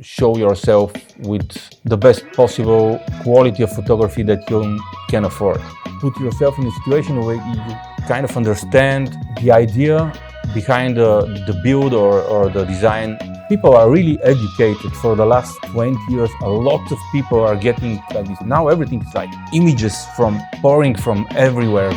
show yourself with the best possible quality of photography that you can afford. Put yourself in a situation where you kind of understand the idea behind the build or the design. People are really educated. For the last 20 years, a lot of people are getting like this. Now everything is like images pouring from everywhere.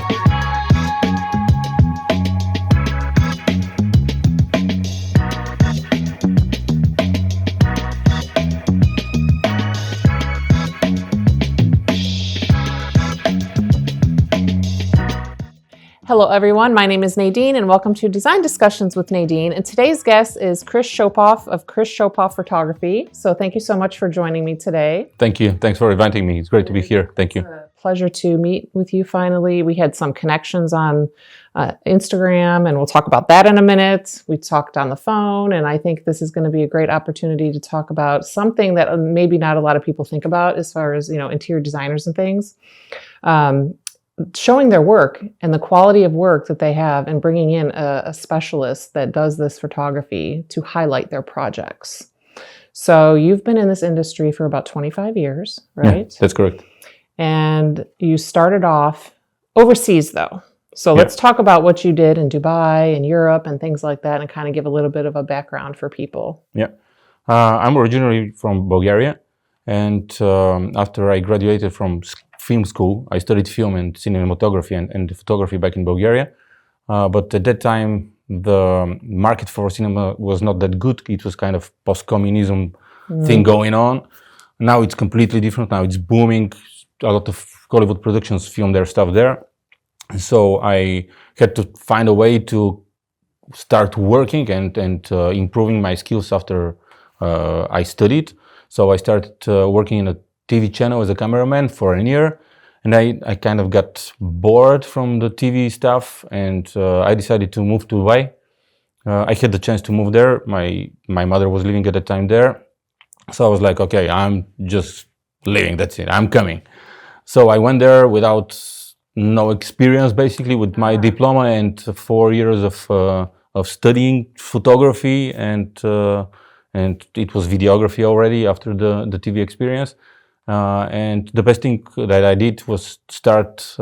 Hello everyone, my name is Nadine and welcome to Design Discussions with Nadine. And today's guest is Kris Shopov of Kris Shopov Photography. So thank you so much for joining me today. Thank you. Thanks for inviting me. It's great to be here. Thank you. It's a pleasure to meet with you finally. We had some connections on Instagram and we'll talk about that in a minute. We talked on the phone and I think this is going to be a great opportunity to talk about something that maybe not a lot of people think about as far as, interior designers and things. Showing their work and the quality of work that they have and bringing in a specialist that does this photography to highlight their projects. So you've been in this industry for about 25 years, right? Yeah, that's correct. And you started off overseas though. So let's talk about what you did in Dubai and Europe and things like that and kind of give a little bit of a background for people. Yeah. I'm originally from Bulgaria. And after I graduated from film school, I studied film and cinematography and photography back in Bulgaria. But at that time, the market for cinema was not that good. It was kind of post-communism thing going on. Now it's completely different. Now it's booming. A lot of Hollywood productions film their stuff there. So I had to find a way to start working and improving my skills after I studied. So I started working in a TV channel as a cameraman for a year, and I kind of got bored from the TV stuff, and I decided to move to Dubai. I had the chance to move there. My mother was living at the time there, so I was like, okay, I'm just leaving. That's it. I'm coming. So I went there without no experience, basically, with my diploma and 4 years of studying photography and it was videography already after the TV experience. And the best thing that I did was start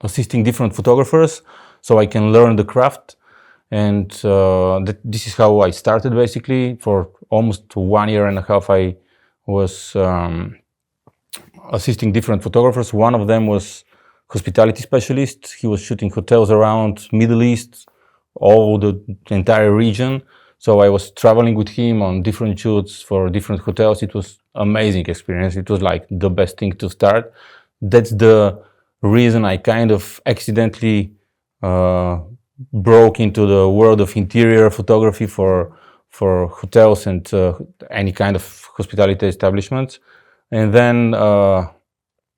assisting different photographers so I can learn the craft. And this is how I started basically. For almost 1 year and a half, I was assisting different photographers. One of them was hospitality specialist. He was shooting hotels around Middle East, the entire region. So I was traveling with him on different shoots for different hotels. It was amazing experience. It was like the best thing to start. That's the reason I kind of accidentally broke into the world of interior photography for hotels and any kind of hospitality establishments. And then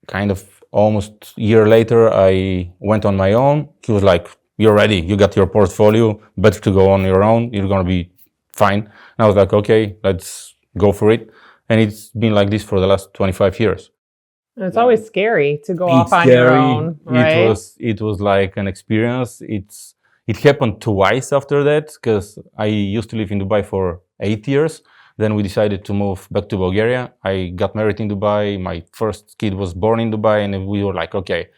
kind of almost a year later, I went on my own. He was like, "You're ready. You got your portfolio. Better to go on your own. You're going to be fine." And I was like, okay, let's go for it. And it's been like this for the last 25 years. It's always scary to go off on your own, right? It was like an experience. It happened twice after that, because I used to live in Dubai for 8 years. Then we decided to move back to Bulgaria. I got married in Dubai. My first kid was born in Dubai, and we were like, okay,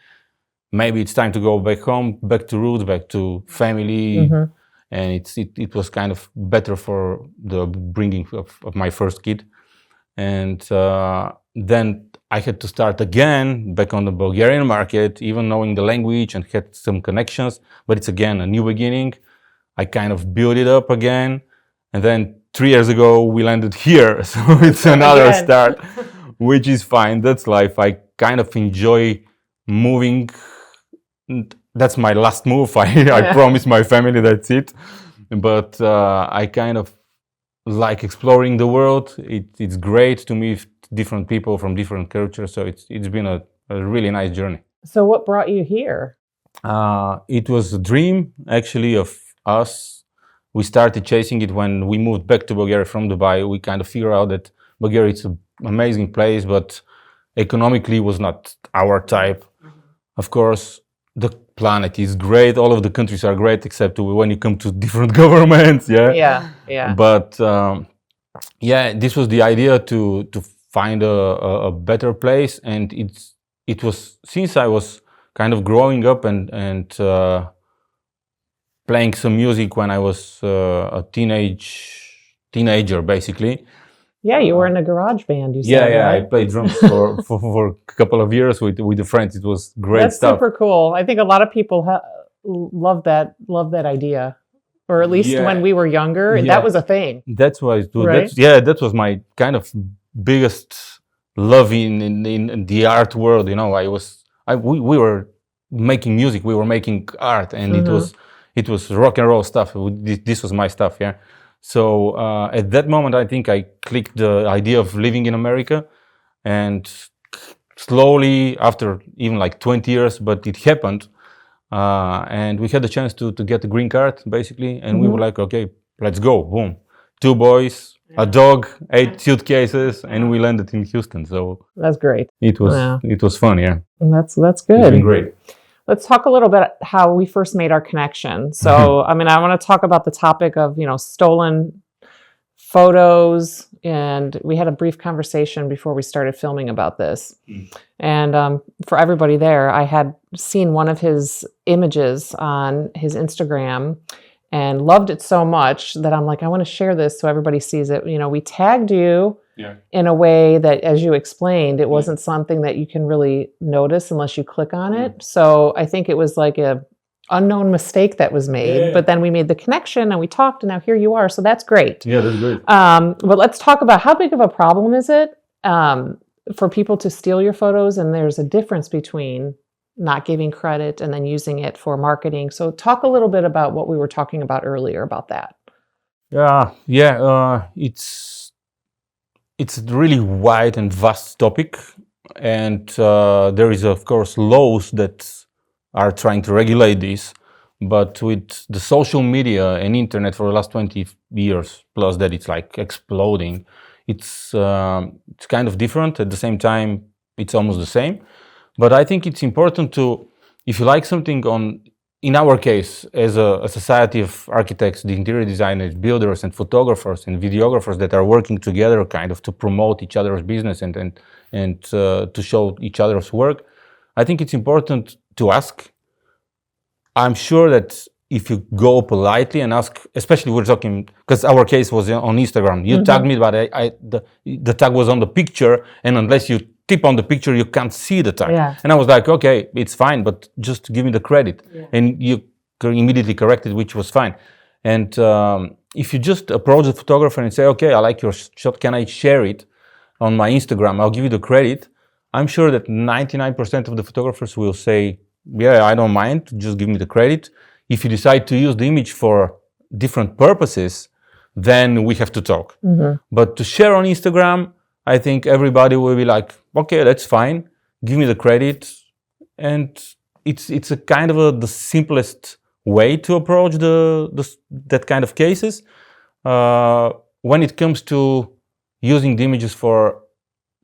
maybe it's time to go back home, back to roots, back to family. And it was kind of better for the bringing of my first kid. And then I had to start again back on the Bulgarian market, even knowing the language and had some connections. But it's again a new beginning. I kind of built it up again. And then 3 years ago, we landed here. So it's another start, which is fine. That's life. I kind of enjoy moving. That's my last move. I promised my family that's it. But I kind of like exploring the world. It's great to meet different people from different cultures. So it's been a really nice journey. So what brought you here? It was a dream actually of us. We started chasing it when we moved back to Bulgaria from Dubai. We kind of figured out that Bulgaria is an amazing place, but economically was not our type. Of course, the planet is great. All of the countries are great, except when you come to different governments. Yeah. But yeah, this was the idea to find a better place, and it was since I was kind of growing up and playing some music when I was a teenager, basically. Yeah, you were in a garage band, you Yeah, said, yeah, I right? played drums for a couple of years with the friends. It was great That's stuff. super cool. I think a lot of people love that idea, or at least Yeah. when we were younger, Yeah. that was a thing. That's why Right? that was my kind of biggest love in the art world. You know, we were making music, we were making art, and it was rock and roll stuff. This was my stuff, yeah. So at that moment, I think I clicked the idea of living in America, and slowly, after even like 20 years, but it happened. And we had the chance to get the green card, basically, and we were like, okay, let's go, boom. 2 boys, a dog, 8 suitcases, and we landed in Houston. So That's great. it was fun, yeah. And that's It's good. been great. Let's talk a little bit how we first made our connection. So, I mean, I want to talk about the topic of, stolen photos, and we had a brief conversation before we started filming about this. And for everybody there, I had seen one of his images on his Instagram and loved it so much that I'm like, I want to share this so everybody sees it. We tagged you in a way that, as you explained, it wasn't something that you can really notice unless you click on it. So I think it was like a unknown mistake that was made, but then we made the connection and we talked, and now here you are. So that's great. Yeah, that's great. But let's talk about how big of a problem is it for people to steal your photos, and there's a difference between not giving credit and then using it for marketing. So talk a little bit about what we were talking about earlier about that. It's a really wide and vast topic, and there is of course laws that are trying to regulate this, but with the social media and internet for the last 20 years plus that it's like exploding, it's kind of different. At the same time, it's almost the same. But I think it's important to, if you like something in our case, as a society of architects, the interior designers, builders, and photographers and videographers that are working together, kind of to promote each other's business and to show each other's work, I think it's important to ask. I'm sure that if you go politely and ask, especially we're talking, because our case was on Instagram, you tagged me, but the tag was on the picture, and unless you tip on the picture, you can't see the tag. Yeah. And I was like, okay, it's fine, but just give me the credit. And you immediately corrected, which was fine. And if you just approach the photographer and say, okay, I like your shot, can I share it on my Instagram? I'll give you the credit. I'm sure that 99% of the photographers will say, yeah, I don't mind, just give me the credit. If you decide to use the image for different purposes, then we have to talk. But to share on Instagram, I think everybody will be like, okay, that's fine, give me the credit. And it's a kind of the simplest way to approach that kind of cases. When it comes to using the images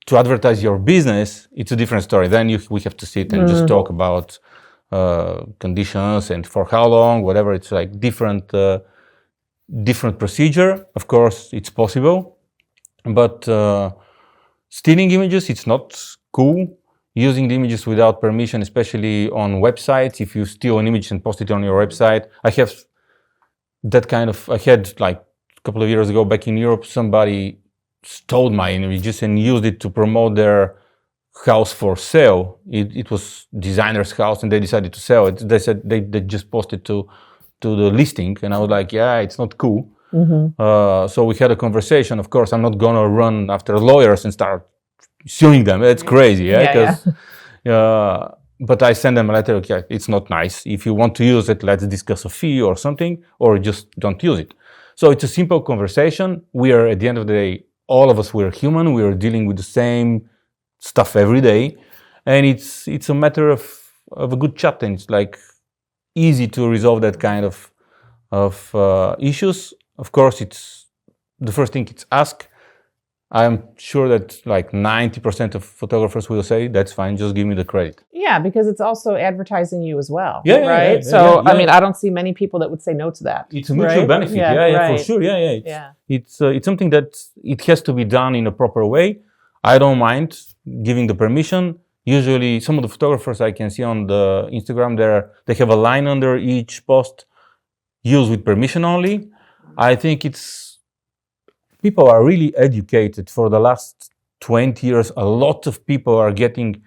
to advertise your business, it's a different story. Then we have to sit and just talk about conditions and for how long, whatever. It's like different procedure. Of course, it's possible, but stealing images, it's not cool. Using the images without permission, especially on websites, if you steal an image and post it on your website. I had like a couple of years ago back in Europe, somebody stole my images and used it to promote their house for sale. It was designer's house and they decided to sell it. They said they just posted to the listing, and I was like, yeah, it's not cool. So we had a conversation. Of course, I'm not gonna run after lawyers and start suing them. It's crazy, but I send them a letter, okay, it's not nice. If you want to use it, let's discuss a fee or something, or just don't use it. So it's a simple conversation. We are, at the end of the day, all of us, we're human. We are dealing with the same stuff every day, and it's a matter of a good chat, and it's like easy to resolve that kind of issues. Of course, it's the first thing. It's ask I'm sure that like 90% of photographers will say, that's fine, just give me the credit. Yeah, because it's also advertising you as well, Yeah, yeah, right? yeah, So, yeah, I yeah. mean, I don't see many people that would say no to that. It's a mutual right? benefit. Yeah, for right. sure. Yeah. Yeah. It's something that it has to be done in a proper way. I don't mind giving the permission. Usually, some of the photographers I can see on the Instagram, they have a line under each post, use with permission only. I think people are really educated for the last 20 years. A lot of people are getting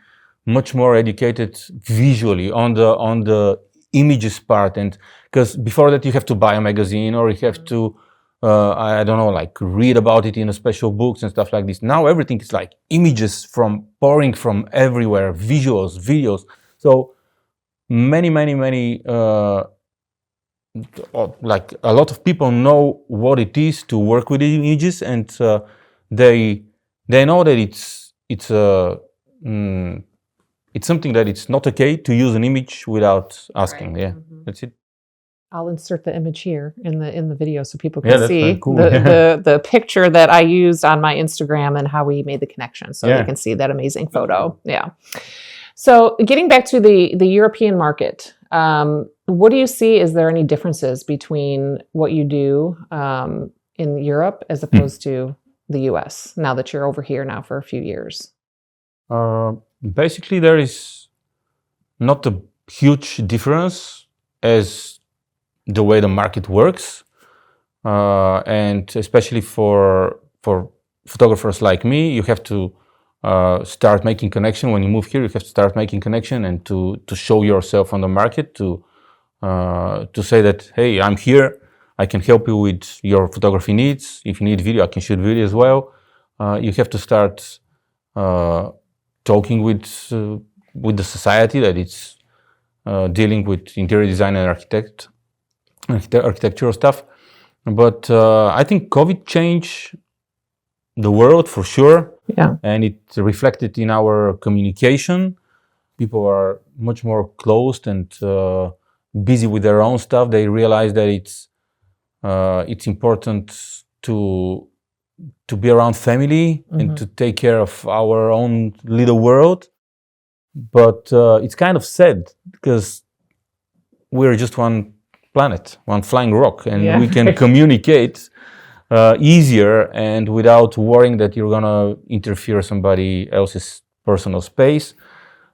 much more educated visually on the images part, and because before that you have to buy a magazine or you have to I don't know, like read about it in a special books and stuff like this. Now everything is like images pouring from everywhere, visuals, videos. So many like a lot of people know what it is to work with images, and they know that it's something that it's not okay to use an image without asking. Right. Yeah, Mhm. that's it. I'll insert the image here in the video so people Yeah, can that's see very cool. the picture that I used on my Instagram and how we made the connection. So Yeah. you can see that amazing photo. Yeah. So getting back to the European market, what do you see? Is there any differences between what you do in Europe as opposed to the US now that you're over here now for a few years? Basically, there is not a huge difference as the way the market works, and especially for photographers like me, you have to start making connection. When you move here, you have to start making connection and to show yourself on the market, to say that, hey, I'm here, I can help you with your photography needs. If you need video, I can shoot video as well. You have to start talking with the society that it's dealing with interior design and architectural stuff. But I think COVID changed the world for sure. Yeah. And it reflected in our communication. People are much more closed and busy with their own stuff. They realize that it's important to be around family and to take care of our own little world. But it's kind of sad because we're just one planet, one flying rock, and we can communicate easier and without worrying that you're gonna interfere somebody else's personal space.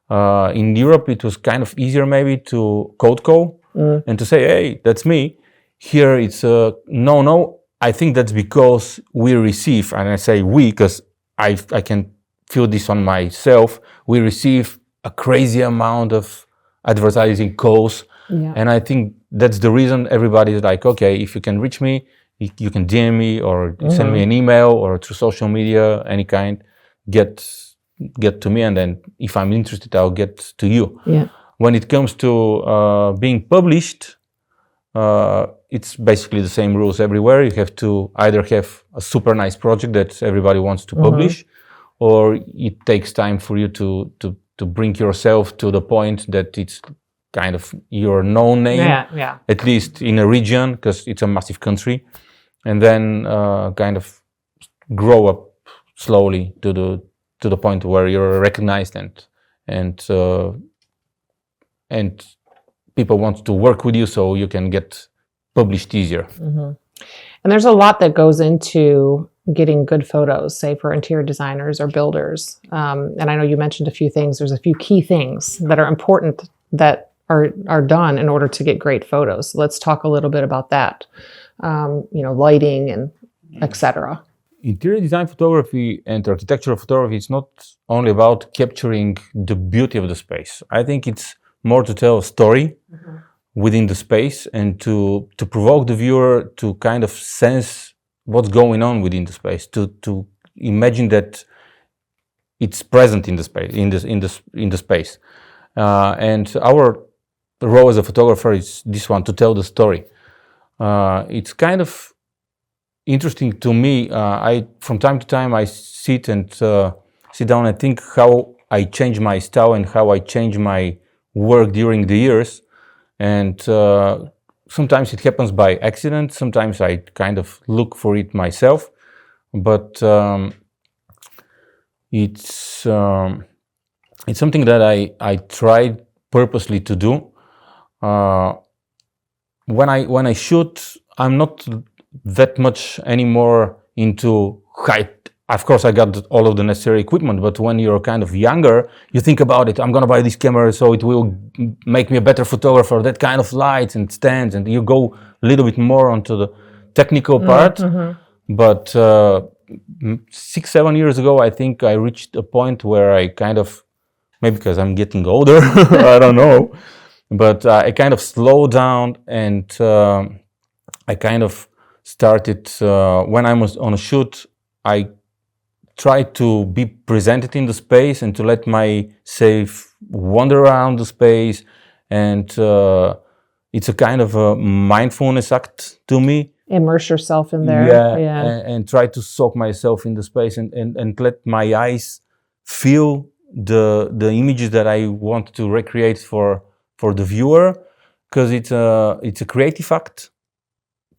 In Europe, it was kind of easier maybe to cold call and to say, hey, that's me. Here it's no. I think that's because we receive, and I say we because I can feel this on myself, we receive a crazy amount of advertising calls. Yeah. And I think that's the reason everybody is like, okay, if you can reach me, you can DM me or send me an email or through social media, any kind, get to me, and then if I'm interested, I'll get to you. Yeah. When it comes to being published, it's basically the same rules everywhere. You have to either have a super nice project that everybody wants to publish, or it takes time for you to bring yourself to the point that it's kind of your known name, at least in a region, because it's a massive country, and then kind of grow up slowly to the point where you're recognized and people want to work with you, so you can get published easier. And there's a lot that goes into getting good photos, say for interior designers or builders. And I know you mentioned a few things. There's a few key things that are important that are done in order to get great photos. So let's talk a little bit about that. Lighting and etc. Interior design photography and architectural photography, it's not only about capturing the beauty of the space. I think it's more to tell a story within the space and to provoke the viewer to kind of sense what's going on within the space, to imagine that it's present in the space, in the space. And our role as a photographer is this one, to tell the story. It's kind of interesting to me. From time to time I sit down and think how I change my style and how I change my work during the years. And sometimes it happens by accident. Sometimes I kind of look for it myself. But it's something that I tried purposely to do. When I shoot, I'm not that much anymore into height. Of course, I got all of the necessary equipment, but when you're kind of younger, you think about it. I'm gonna buy this camera so it will make me a better photographer. That kind of lights and stands, and you go a little bit more onto the technical part. But 6-7 years ago, I think I reached a point where I kind of, maybe because I'm getting older, I don't know, but I kind of slowed down, and I kind of started, when I was on a shoot, I tried to be presented in the space and to let myself wander around the space. And it's a kind of a mindfulness act to me. Immerse yourself in there. Yeah. And try to soak myself in the space and let my eyes feel the images that I want to recreate for the viewer, because it's a creative act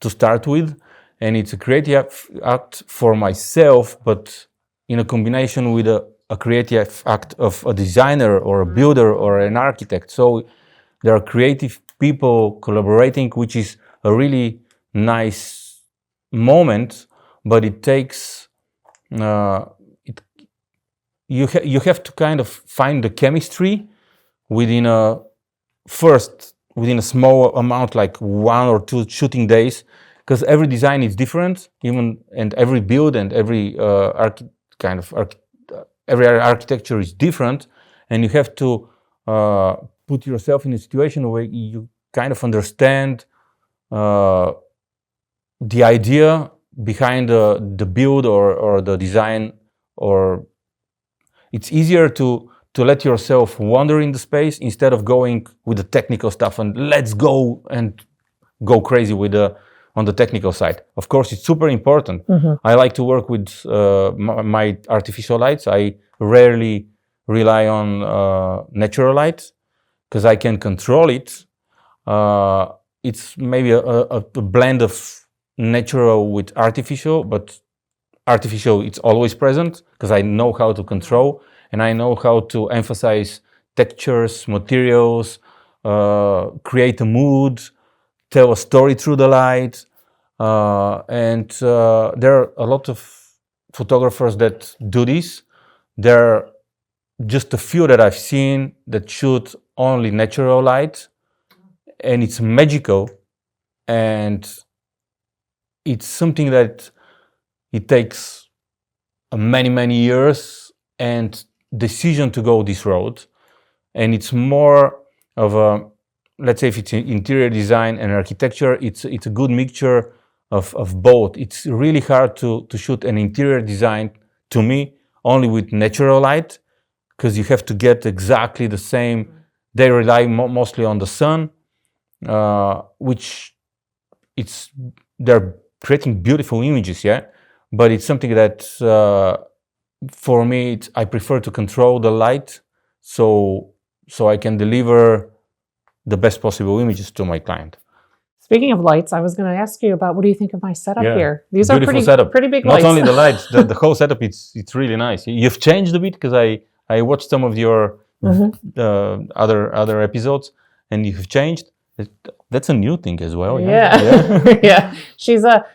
to start with, and it's a creative act for myself, but in a combination with a creative act of a designer or a builder or an architect. So there are creative people collaborating, which is a really nice moment, but it takes you have to kind of find the chemistry within a small amount, like 1 or 2 shooting days, because every design is different, and every build and every every architecture is different, and you have to put yourself in a situation where you kind of understand the idea behind the build or the design, or it's easier to let yourself wander in the space instead of going with the technical stuff and let's go crazy on the technical side. Of course, it's super important. I like to work with my artificial lights. I rarely rely on natural light because I can control it. It's maybe a blend of natural with artificial, but artificial, it's always present because I know how to control and I know how to emphasize textures, materials, create a mood, tell a story through the light. And there are a lot of photographers that do this. There are just a few that I've seen that shoot only natural light, and it's magical, and it's something that it takes many years and decision to go this road. And it's more of a, let's say if it's interior design and architecture, it's a good mixture of both. It's really hard to shoot an interior design, to me, only with natural light, because you have to get exactly the same. They rely mostly on the sun, which they're creating beautiful images, yeah. But it's something that for me, I prefer to control the light, so I can deliver the best possible images to my client. Speaking of lights, I was going to ask you about what do you think of my setup here? These are Beautiful pretty big Not lights. Not only the lights, the whole setup. It's really nice. You've changed a bit because I watched some of your other episodes, and you've changed. That's a new thing as well. Yeah. Yeah.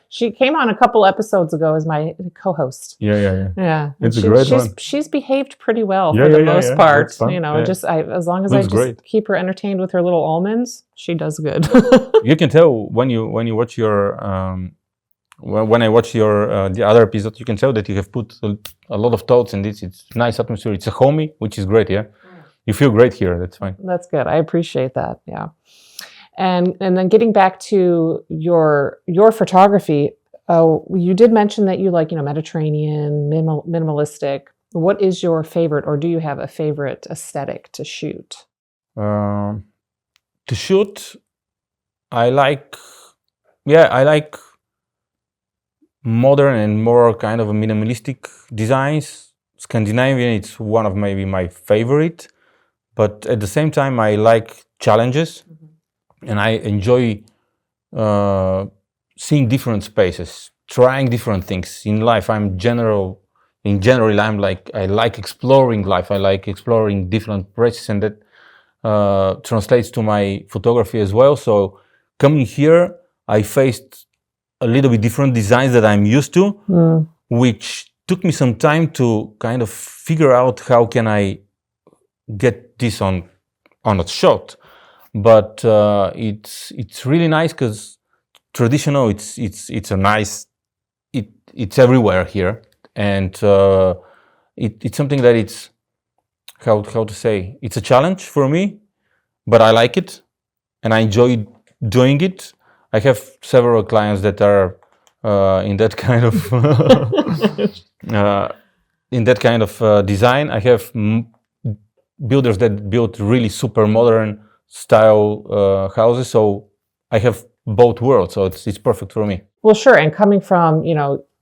She came on a couple episodes ago as my co-host. Yeah. It's a great one. She's behaved pretty well for the most part. You know, just as long as Looks I just great. keep her entertained with her little almonds, she does good. You can tell when you watch your when I watch your the other episode, you can tell that you have put a lot of thoughts in this. It's nice atmosphere. It's a homey, which is great. Yeah, you feel great here. That's fine. That's good. I appreciate that. Yeah. And then getting back to your photography, you did mention that you like, Mediterranean, minimalistic. What is your favorite, or do you have a favorite aesthetic to shoot? To shoot, I like modern and more kind of a minimalistic designs. Scandinavian, it's one of maybe my favorite, but at the same time, I like challenges. And I enjoy seeing different spaces, trying different things. In life, I'm general in general, I like exploring life. I like exploring different places, and that translates to my photography as well. So coming here, I faced a little bit different designs that I'm used to, which took me some time to kind of figure out how can I get this on a shot. But it's really nice because traditional, it's a nice, it's everywhere here, and it's something that it's how to say, it's a challenge for me, but I like it and I enjoy doing it. I have several clients that are in that kind of design. I have builders that build really super modern style houses, so I have both worlds, so it's perfect for me. Well, sure. And coming from,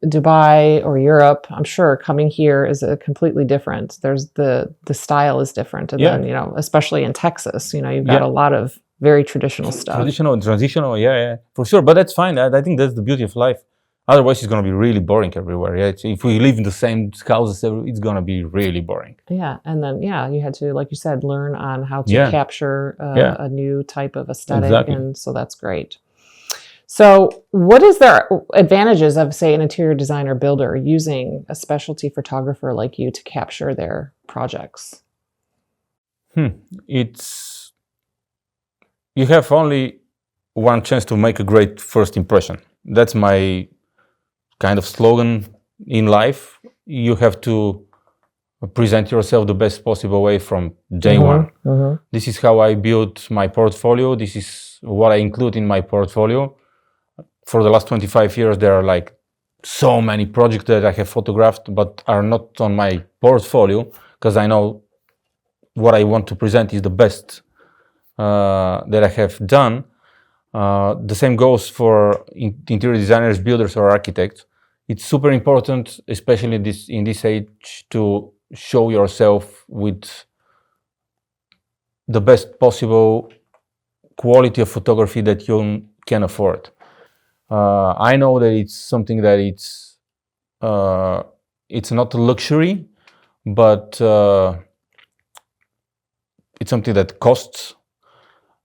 Dubai or Europe, I'm sure coming here is a completely different. There's the style is different, and then especially in Texas, you've got a lot of very traditional stuff. Traditional and transitional, yeah, for sure. But that's fine. I think that's the beauty of life. Otherwise, it's going to be really boring everywhere. Yeah, if we live in the same houses, it's going to be really boring. Yeah, and then you had to, like you said, learn on how to capture a new type of aesthetic, and so that's great. So what is the advantages of, say, an interior designer builder using a specialty photographer like you to capture their projects? It's, you have only one chance to make a great first impression. That's my kind of slogan in life. You have to present yourself the best possible way from day one. This is how I built my portfolio. This is what I include in my portfolio. For the last 25 years, there are like so many projects that I have photographed, but are not on my portfolio, because I know what I want to present is the best that I have done. The same goes for interior designers, builders, or architects. It's super important, especially in this age, to show yourself with the best possible quality of photography that you can afford. I know that it's something that it's not a luxury, but it's something that costs.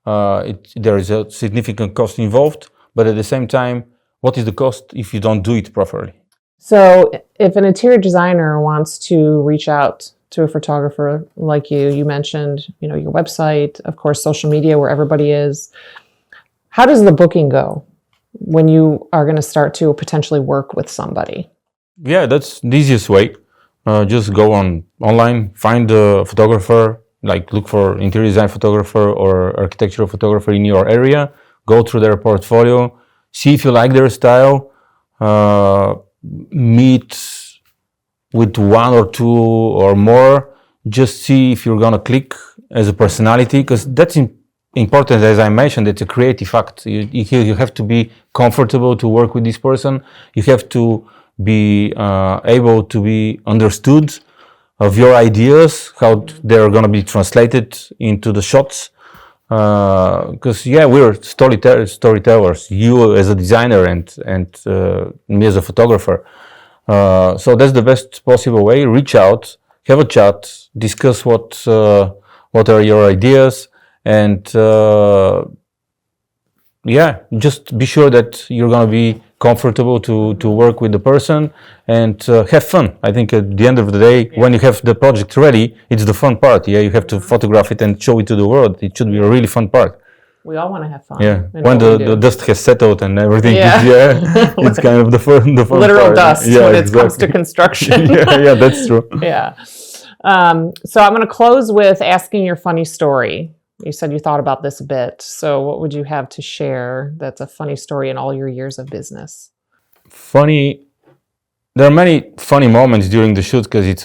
There is a significant cost involved, but at the same time, what is the cost if you don't do it properly? So if an interior designer wants to reach out to a photographer like you mentioned, your website, of course, social media where everybody is, how does the booking go when you are going to start to potentially work with somebody? Yeah, that's the easiest way. Just go online, find a photographer, like look for interior design photographer or architectural photographer in your area, go through their portfolio, see if you like their style, meet with one or two or more, just see if you're gonna click as a personality, because that's important. As I mentioned, it's a creative act. You have to be comfortable to work with this person. You have to be able to be understood of your ideas, how they're going to be translated into the shots. Because we're storytellers. You as a designer and me as a photographer. So that's the best possible way. Reach out, have a chat, discuss what are your ideas. And just be sure that you're going to be comfortable to work with the person and have fun. I think at the end of the day, when you have the project ready, it's the fun part. You have to photograph it and show it to the world. It should be a really fun part. We all want to have fun. Yeah, when the dust has settled and everything, it's kind of the fun literal part. Dust when it comes to construction. yeah, that's true. Yeah. So I'm going to close with asking your funny story. You said you thought about this a bit. So what would you have to share that's a funny story in all your years of business? Funny. There are many funny moments during the shoot, because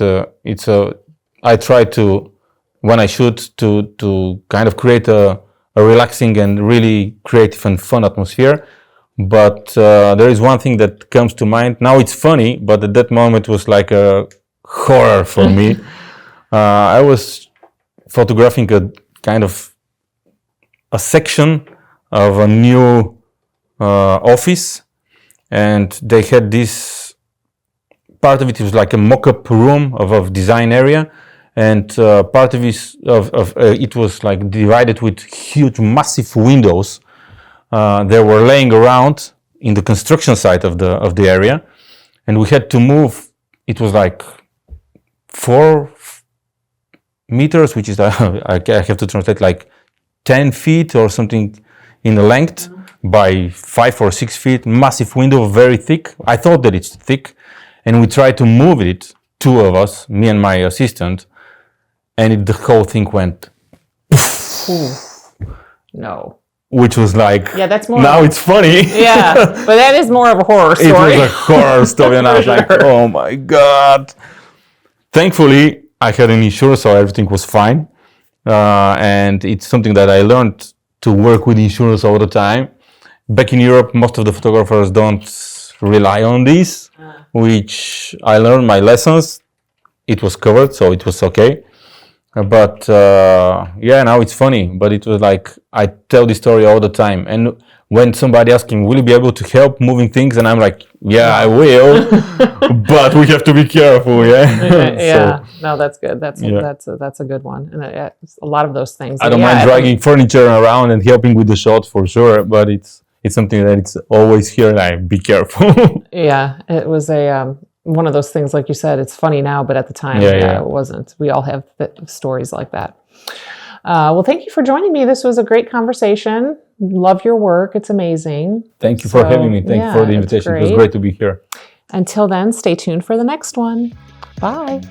I try to, when I shoot, to kind of create a relaxing and really creative and fun atmosphere. But there is one thing that comes to mind. Now it's funny, but at that moment it was like a horror for me. I was photographing a kind of a section of a new office, and they had this part of it was like a mock-up room of design area, and part of it was like divided with huge, massive windows. They were laying around in the construction site of the area, and we had to move. It was like 4 meters, which is I have to translate like 10 feet or something in the length, by 5 or 6 feet, massive window, very thick. I thought that it's thick, and we tried to move it, 2 of us, me and my assistant, and the whole thing went. No. Which was like, yeah, that's more. Now it's funny. Yeah, but that is more of a horror story. It was a horror story, and I was like, oh my God. Thankfully, I had an insurance, so everything was fine. And it's something that I learned to work with insurance all the time. Back in Europe, most of the photographers don't rely on this, which I learned my lessons. It was covered, so it was okay. But yeah, now it's funny. But it was like, I tell this story all the time. And when somebody asking, will you be able to help moving things? And I'm like, yeah, I will. But we have to be careful, yeah? Yeah, no, that's good. That's a good one. And a lot of those things. I don't mind dragging furniture around and helping with the shot for sure, but it's something that it's always here, and I be careful. Yeah, it was one of those things, like you said, it's funny now, but at the time, it wasn't. We all have stories like that. Well, thank you for joining me. This was a great conversation. Love your work. It's amazing. Thank you for having me. Thank you for the invitation. It was great to be here. Until then, stay tuned for the next one. Bye.